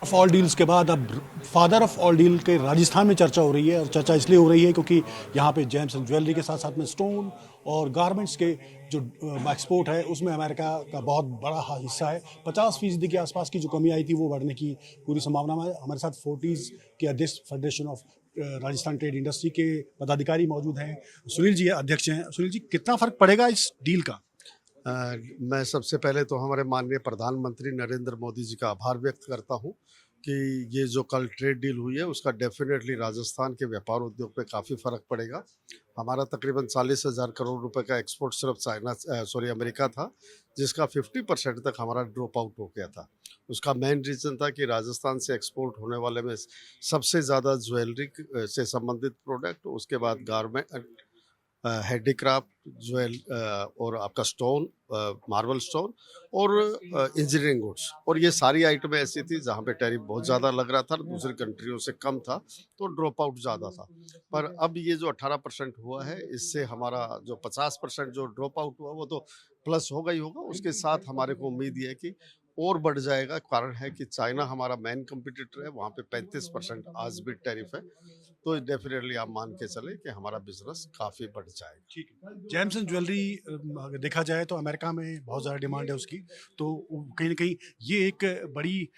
Of all deals के बाद अब फादर ऑफ ऑल डील के राजस्थान में चर्चा हो रही है, और चर्चा इसलिए हो रही है क्योंकि यहाँ पे जेम्स एंड ज्वेलरी के साथ साथ में स्टोन और गारमेंट्स के जो एक्सपोर्ट है उसमें अमेरिका का बहुत बड़ा हिस्सा है। 50% के आसपास की जो कमी आई थी वो बढ़ने की पूरी संभावना है। हमारे साथ फोर्टीज़ के अध्यक्ष federation of Rajasthan trade industry के पदाधिकारी मौजूद हैं। सुनील जी अध्यक्ष हैं। सुनील जी, कितना फर्क पड़ेगा इस डील का? मैं सबसे पहले तो हमारे माननीय प्रधानमंत्री नरेंद्र मोदी जी का आभार व्यक्त करता हूं कि ये जो कल ट्रेड डील हुई है उसका डेफिनेटली राजस्थान के व्यापार उद्योग पे काफ़ी फ़र्क पड़ेगा। हमारा तकरीबन 40,000 करोड़ रुपए का एक्सपोर्ट सिर्फ अमेरिका था, जिसका 50% तक हमारा ड्रॉप आउट हो गया था। उसका मेन रीज़न था कि राजस्थान से एक्सपोर्ट होने वाले में सबसे ज़्यादा ज्वेलरी से संबंधित प्रोडक्ट, उसके बाद गारमेंट, हैंडीक्राफ्ट, ज्वेल और आपका स्टोन, मार्बल स्टोन और इंजीनियरिंग गुड्स, और ये सारी आइटमें ऐसी थी जहाँ पे टैरिफ बहुत ज़्यादा लग रहा था, दूसरी कंट्रियों से कम था, तो ड्रॉप आउट ज़्यादा था। पर अब ये जो 18% हुआ है, इससे हमारा जो 50% जो ड्रॉप आउट हुआ वो तो प्लस होगा ही होगा, उसके साथ हमारे को उम्मीद ये है कि और बढ़ जाएगा। कारण है कि चाइना हमारा मेन कंपटीटर है, वहाँ पे 35% आज भी टैरिफ है, तो डेफिनेटली आप मान के चले कि हमारा बिजनेस काफ़ी बढ़ जाएगा। ठीक है। जेम्स एंड ज्वेलरी अगर देखा जाए तो अमेरिका में बहुत ज़्यादा डिमांड है उसकी, तो कहीं ना कहीं ये एक बड़ी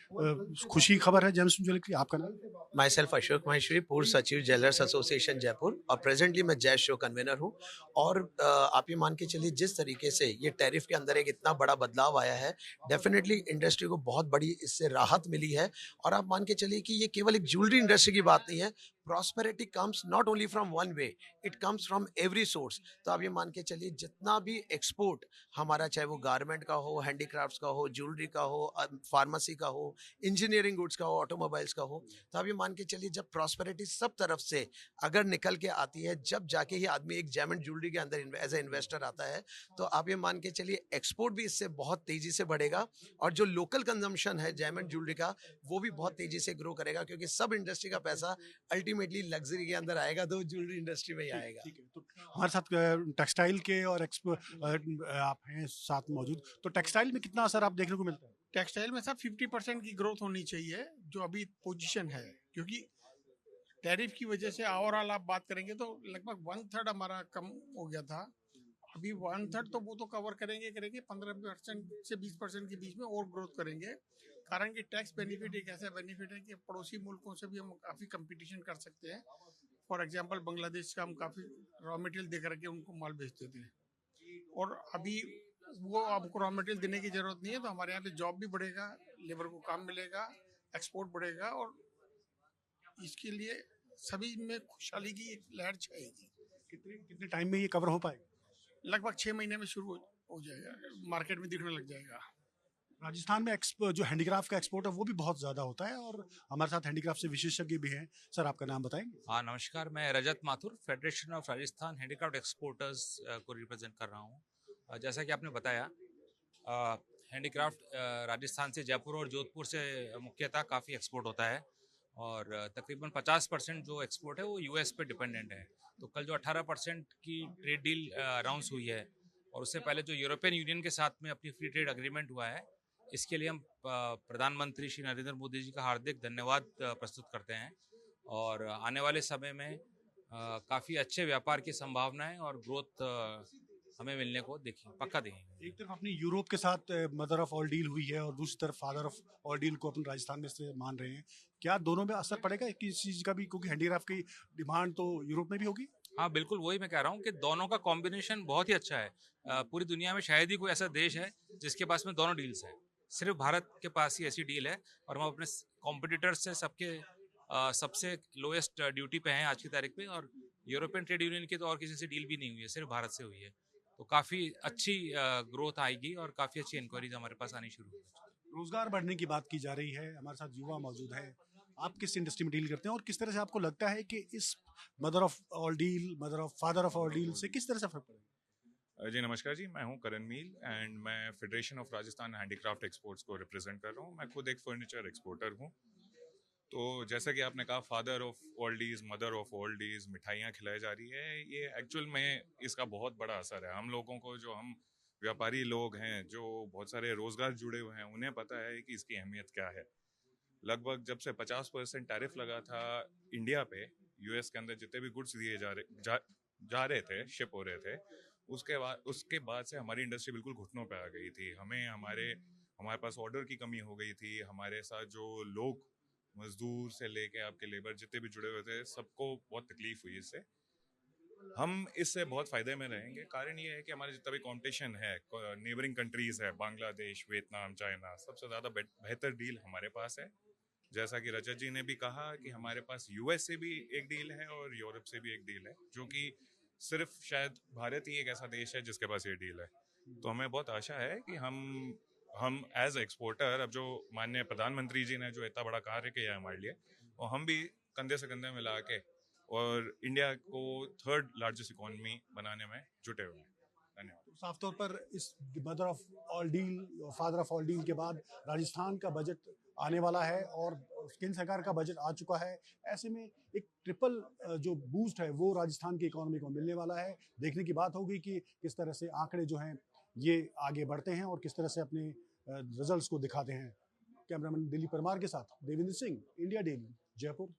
खुशी खबर है जेम्स एंड ज्वेलरी की। आपका नाम? माई सेल्फ अशोक माहेश्वरी, पूर्व सचिव ज्वेलर्स एसोसिएशन जयपुर, और प्रेजेंटली मैं जैज शो कन्वेनर हूँ। और आप ये मान के चलिए, जिस तरीके से ये टैरिफ के अंदर एक इतना बड़ा बदलाव आया है, डेफिनेटली इंडस्ट्री को बहुत बड़ी इससे राहत मिली है। और आप मान के चलिए कि ये केवल एक ज्वेलरी इंडस्ट्री की बात नहीं है। Prosperity comes not only from one way, it comes from every source. तो आप ये मान के चलिए, जितना भी एक्सपोर्ट हमारा, चाहे वो गारमेंट का हो, हैंडीक्राफ्ट्स का हो, ज्वेलरी का हो, फार्मेसी का हो, इंजीनियरिंग गुड्स का हो, ऑटोमोबाइल्स का हो, तो आप ये मान के चलिए, जब प्रॉस्पेरिटी सब तरफ से अगर निकल के आती है, जब जाके ही आदमी एक डायमंड ज्वेलरी के अंदर एज ए इन्वेस्टर आता है, तो आप ये मान के चलिए एक्सपोर्ट भी इससे बहुत तेजी से बढ़ेगा। और जो लोकल कंजम्पशन है डायमंड ज्वेलरी का, वो भी बहुत तेजी से ग्रो करेगा, क्योंकि सब इंडस्ट्री का पैसा अल्टीमेटली लग्जरी के अंदर आएगा, तो ज्वेलरी इंडस्ट्री में ही आएगा। ठीक है। तो हमारे साथ टेक्सटाइल के और आप हैं साथ मौजूद, तो टेक्सटाइल में कितना असर आप देखने को मिलता है? टेक्सटाइल में सर 50% की ग्रोथ होनी चाहिए, जो अभी पोजीशन है, क्योंकि टैरिफ की वजह से ओवरऑल आप बात करेंगे तो लगभग 1/3 हमारा कम हो गया था। अभी 1/3 तो वो तो कवर करेंगे करेंगे 15% से 20% के बीच में और ग्रोथ करेंगे। कारण कि टैक्स बेनिफिट एक ऐसा बेनिफिट है कि पड़ोसी मुल्कों से भी हम काफ़ी कंपटीशन कर सकते हैं। फॉर एग्जांपल बांग्लादेश का हम काफ़ी रॉ मटेरियल दे करके उनको माल बेच देते हैं, और अभी वो हमको रॉ मटेरियल देने की जरूरत नहीं है, तो हमारे यहाँ पे जॉब भी बढ़ेगा, लेबर को काम मिलेगा, एक्सपोर्ट बढ़ेगा, और इसके लिए सभी में खुशहाली की एक लहर छाएगी। कितने कितने टाइम में ये कवर हो पाएगा? लगभग 6 महीने में शुरू हो जाएगा, मार्केट में दिखने लग जाएगा। राजस्थान में जो हैंडीक्राफ्ट का एक्सपोर्ट है वो भी बहुत ज़्यादा होता है, और हमारे साथ हैंडीक्राफ्ट से विशेषज्ञ भी हैं। सर, आपका नाम बताएंगे? हाँ नमस्कार, मैं Rajat Mathur federation of Rajasthan handicraft exporters को रिप्रेजेंट कर रहा हूँ। जैसा कि आपने बताया, हैंडीक्राफ्ट राजस्थान से जयपुर और जोधपुर से मुख्यतः काफ़ी एक्सपोर्ट होता है, और तकरीबन 50% जो एक्सपोर्ट है वो यूएस पे डिपेंडेंट है। तो कल जो 18% की ट्रेड डील अनाउंस हुई है, और उससे पहले जो यूरोपियन यूनियन के साथ में अपनी फ्री ट्रेड अग्रीमेंट हुआ है, इसके लिए हम प्रधानमंत्री श्री नरेंद्र मोदी जी का हार्दिक धन्यवाद प्रस्तुत करते हैं। और आने वाले समय में काफ़ी अच्छे व्यापार की संभावना है, और ग्रोथ हमें मिलने को पक्का देंगे। एक तरफ अपनी यूरोप के साथ मदर ऑफ ऑल डील हुई है, और दूसरी तरफ फादर ऑफ ऑल डील को अपन राजस्थान में से मान रहे हैं। क्या दोनों में असर पड़ेगा किसी चीज़ का भी, क्योंकि हैंडीक्राफ्ट की डिमांड तो यूरोप में भी होगी? हाँ बिल्कुल, वही मैं कह रहा हूँ कि दोनों का कॉम्बिनेशन बहुत ही अच्छा है। पूरी दुनिया में शायद ही कोई ऐसा देश है जिसके पास में दोनों डील्स है। सिर्फ भारत के पास ही ऐसी डील है, और हम अपने कॉम्पिटिटर से सबसे लोएस्ट ड्यूटी पे हैं आज की तारीख पे। और यूरोपियन ट्रेड यूनियन की तो और किसी से डील भी नहीं हुई है, सिर्फ भारत से हुई है। तो काफ़ी अच्छी ग्रोथ आएगी, और काफ़ी अच्छी इंक्वायरीज हमारे पास आनी शुरू होगी। रोजगार बढ़ने की बात की जा रही है। हमारे साथ युवा मौजूद है। आप किस इंडस्ट्री में डील करते हैं, और किस तरह से आपको लगता है कि इस mother of father of all deal से किस तरह से फर्क पड़ेगा? जी नमस्कार जी, मैं हूं करण मील एंड मैं federation of Rajasthan handicraft exports को रिप्रेजेंट कर रहा हूं। मैं खुद एक फर्नीचर एक्सपोर्टर हूं। तो जैसा कि आपने कहा, father of all days, mother of all days, मिठाइयाँ खिलाई जा रही है, ये एक्चुअल में इसका बहुत बड़ा असर है। हम लोगों को, जो हम व्यापारी लोग हैं, जो बहुत सारे रोजगार जुड़े हुए हैं, उन्हें पता है कि इसकी अहमियत क्या है। लगभग जब से 50% टैरिफ लगा था इंडिया पे, यूएस के अंदर जितने भी गुड्स दिए जा रहे थे, शिप हो रहे थे, उसके बाद से हमारी इंडस्ट्री बिल्कुल घुटनों पे आ गई थी। हमारे पास ऑर्डर की कमी हो गई थी। हमारे साथ जो लोग, मजदूर से लेके आपके लेबर जितने भी जुड़े हुए थे, सबको बहुत तकलीफ हुई इससे। हम इससे बहुत फायदे में रहेंगे। कारण ये है कि हमारे जितना भी कंपटीशन है, नेबरिंग कंट्रीज है, बांग्लादेश, वियतनाम, चाइना, सबसे ज़्यादा बेहतर डील हमारे पास है। जैसा कि रजत जी ने भी कहा कि हमारे पास यूएस से भी एक डील है और यूरोप से भी एक डील है, जो कि सिर्फ शायद भारत ही एक ऐसा देश है जिसके पास ये डील है। तो हमें बहुत आशा है कि हम एज एक्सपोर्टर, अब जो माननीय प्रधानमंत्री जी ने जो इतना बड़ा कार्य किया है हमारे लिए, और हम भी कंधे से कंधे मिला के और इंडिया को थर्ड लार्जेस्ट इकोनॉमी बनाने में जुटे हुए हैं। धन्यवाद। साफ तौर पर इस मदर ऑफ ऑल डील और फादर ऑफ ऑल डील के बाद राजस्थान का बजट आने वाला है और केंद्र सरकार का बजट आ चुका है। ऐसे में एक ट्रिपल जो बूस्ट है वो राजस्थान की इकोनॉमी को मिलने वाला है। देखने की बात होगी कि किस तरह से आंकड़े जो हैं ये आगे बढ़ते हैं और किस तरह से अपने रिजल्ट्स को दिखाते हैं। कैमरामैन दिलीप परमार के साथ देवेंद्र सिंह, इंडिया डेली, जयपुर।